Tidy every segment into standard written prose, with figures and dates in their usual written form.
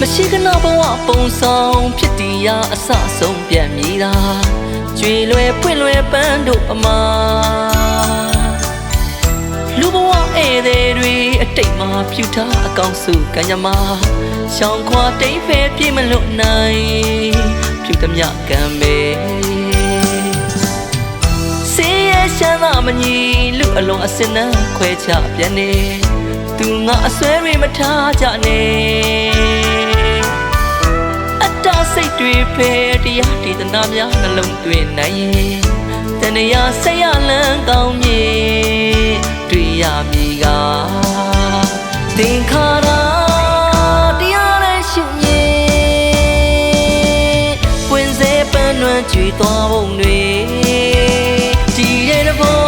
မရှိကနာဘဝပုံဆောင်ဖြစ်တရားအစဆုံးပြန်မြည်တာကြွေလွယ်ဖွင့်လွယ်ပန်းတို့အမှာလူဘဝဧည့်သည်တွေအတိတ်မှာဖြူထားအကောင်းစုကံကြမ္မာရှောင်းခွာတိမ်ဖဲပြေးမလွတ်နိုင်ဖြူသမျှကံပဲစေရရှမ်းသာမညီလူအလုံးအစင်နှံခွဲချပြန်နေသူငါအစွဲတွေမထားကြနဲ့အတ္တစိတ်တွေဖဲတရားဒေသနာများနှလုံးသွင်းနိုင်ရင်တဏှာဆက်ရလန်းကောင်းမြေတွေ့ရမည်ကသင်္ခါရတရားနဲ့ရှုမြင်ပွင့်စေပန်းလွန်ကြွေသွားပုံတွေကြည်တဲ့တဘော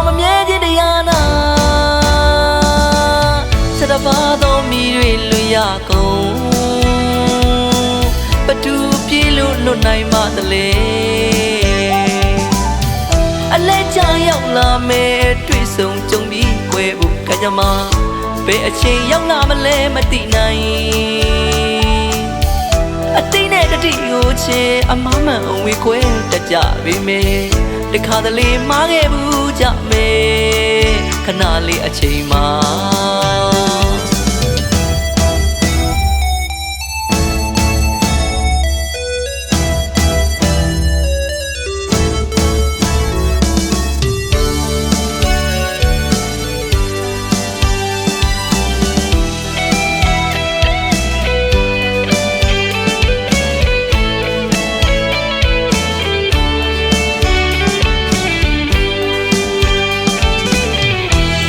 မမြဲခြင်းတရားနာစတပါသောမိတွေလွတ်ရကုန်ဘသူပြေလို့လွတ်နိုင်မှတလေအလဲချရောက်လာမယ်တွေ့ဆုံကြုံပြီးခွဲဖို့ကံကြမ္မာဘယ်အချိန်ရောက်လာမလဲမသိနိုင်အတိတ်နဲ့တတိကိုချင်းအမမှန်အဝေခွဲတကြပေမယ်တခါတလေမှားခဲ့ဘူးကြမယ်ခဏလေးအချိန်မှာ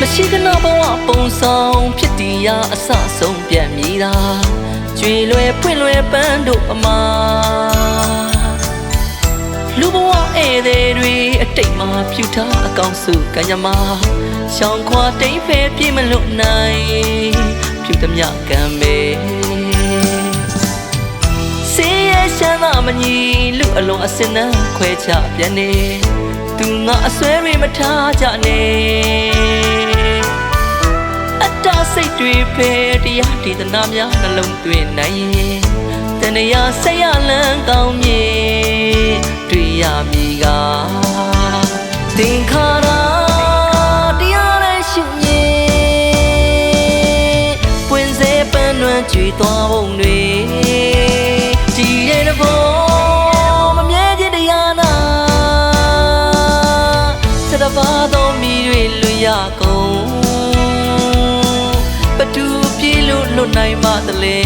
မရှိကနာဘဝပုံဆောင်ဖြစ်တရားအစဆုံးပြန်မြည်တာကြွေလွယ်ဖွင့်လွယ်ပန်းတို့အမှာလူဘဝဧည့်သည်တွေအတိတ်မှာဖြူထားအကောင်းစုကံကြမ္မာရှောင်းခွာတိမ်ဖဲပြေးမလွတ်နိုင်ဖြူသမျှကံပဲစေရရှမ်းသာမညီလူအလုံးအစင်နှံခွဲချပြန်နေသူငါအစွဲတွေမထားကြနဲ့အတ္တစိတ်တွေဖဲတရားဒေသနာများနှလုံးသွင်းနိုင်ရင်တဏှာဆက်ရလန်းကောင်းမြေတွေ့ရမည်ကသင်္ခါရတရားနဲ့ရှုမြင်ပွင့်စေပန်းလွန်ကြွေသွားပုံတွေကြည်တဲ့တဘောမမြဲခြင်းတရားနာစတပါသောမိတွေလွတ်ရကုန်ဘသူပြေလို့လွတ်နိုင်မှတလေ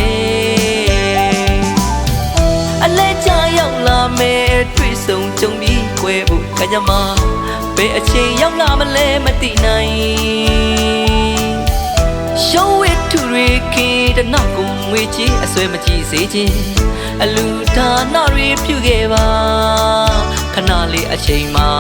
အလဲချရောက်လာမယ်တွေ့ဆုံကြုံပြီးခွဲဖို့ကံကြမ္မာဘယ်အချိန်ရောက်လာမလဲမသိနိုင်ရှုံးဝိထုတွေခေတနာကိုငွေချေးအစွဲမကြည့်စေခြင်းအလူဒါနတွေပြုခဲ့ပါခဏလေးအချိန်မှာ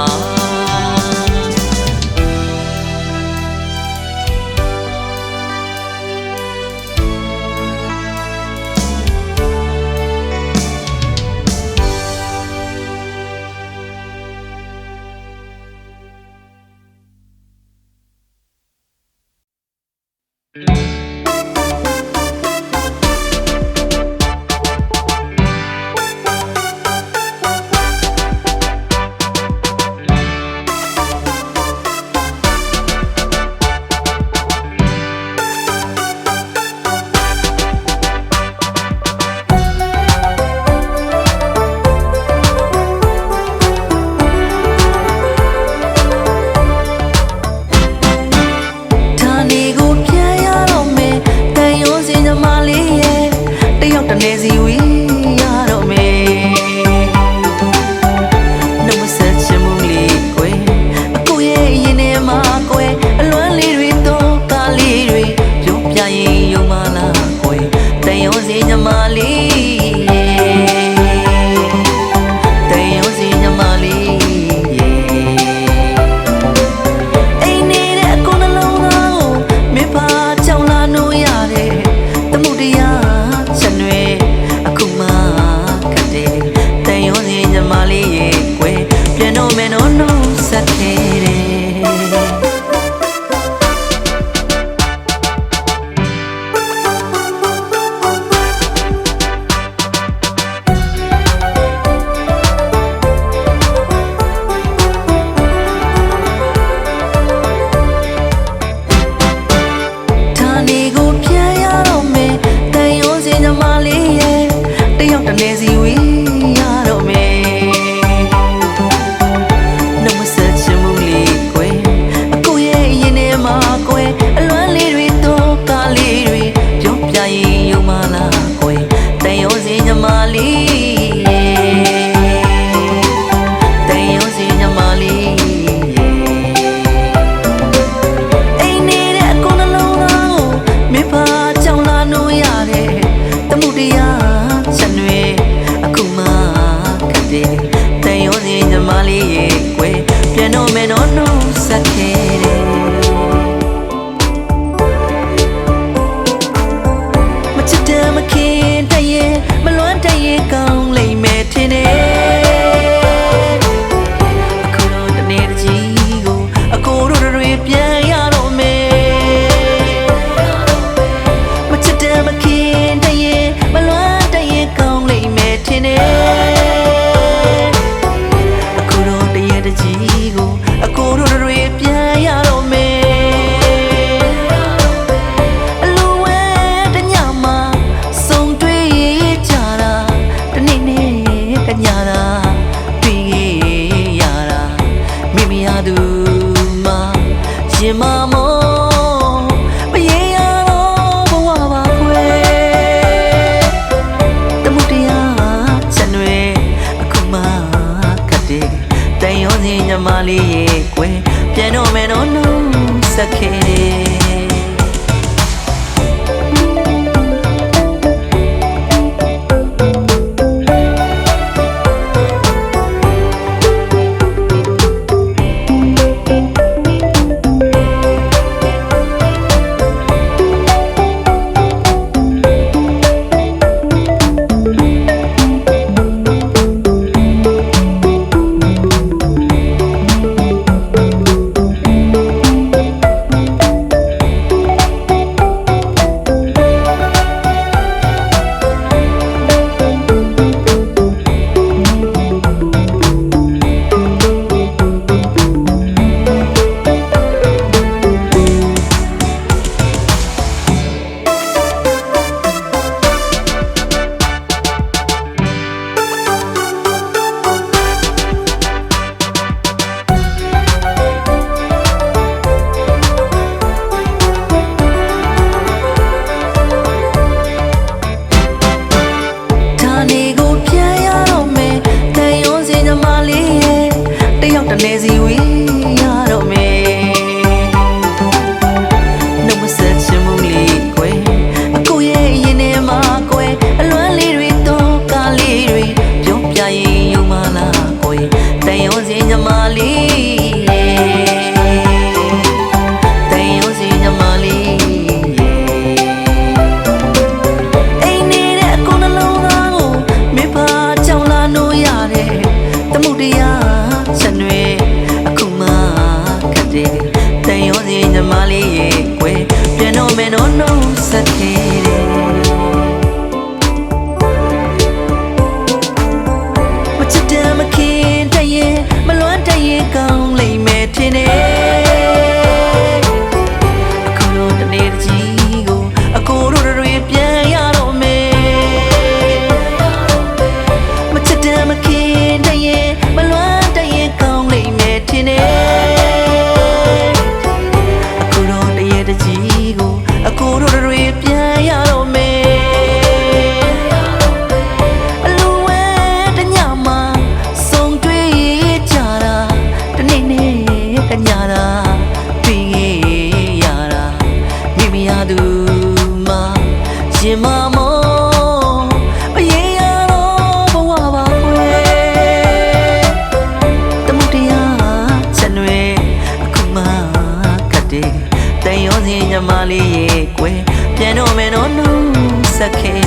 နေစီဝီရတော့မယ်နှမဆက်ချင်မှုလေးကွယ်အခုရဲ့ရင်ထဲမှာကွယ်အလွမ်းလေးတွေတော့ကားလေးတွေပြုံးပြရင်ယုံမလားကွယ်တန်ရုံးစီညမလေးတန်ရုံးစီညမလေးအိမ်နေတဲ့အကုန်နှလုံးသားကိုမေဖာကြောင်လာနိုးရတယ်တမှုတရားအခုမှကတဲ့တန်ရုံးစီညမလေးရဲ့ကွယ်ပြန်တော့မယ်နော်နှုတ်ဆက်ခဲ့တယ် တော့နှုတ်ဆက်ခဲ့တယ်မချစ်တယ်မခင်တည်းရဲ့မလွမ်းတည်းရဲ့ကောင်းလိမ့်မယ်ထင်တယ်အခုတော့တနေ့တကြီးကိုအကိုတို့တွေပြန်ရတော့မယ်မချစ်တယ်မခင်တည်းရဲ့မလွမ်းတည်းရဲ့ကောင်းလိမ့်မယ်ထင်တယ်အခုတော့တနေ့တကြီးကိုအကိုတို့တွေပြန်ရတော့မယ်အလိုဝဲတညမှာစုံတွေ့ကြတာတနေ့နဲ့တညတာတွေ့ရတာမိမရသူမှရင်မမောမရေရတော့ဘဝပါခွဲတမှုတရားချက်တွေအခုမှကတဲ့တန်ရောစင်ညမလေးရဲ့ကွယ်ပြန်တော့မယ်နော်နှုတ်ဆက်ခဲ့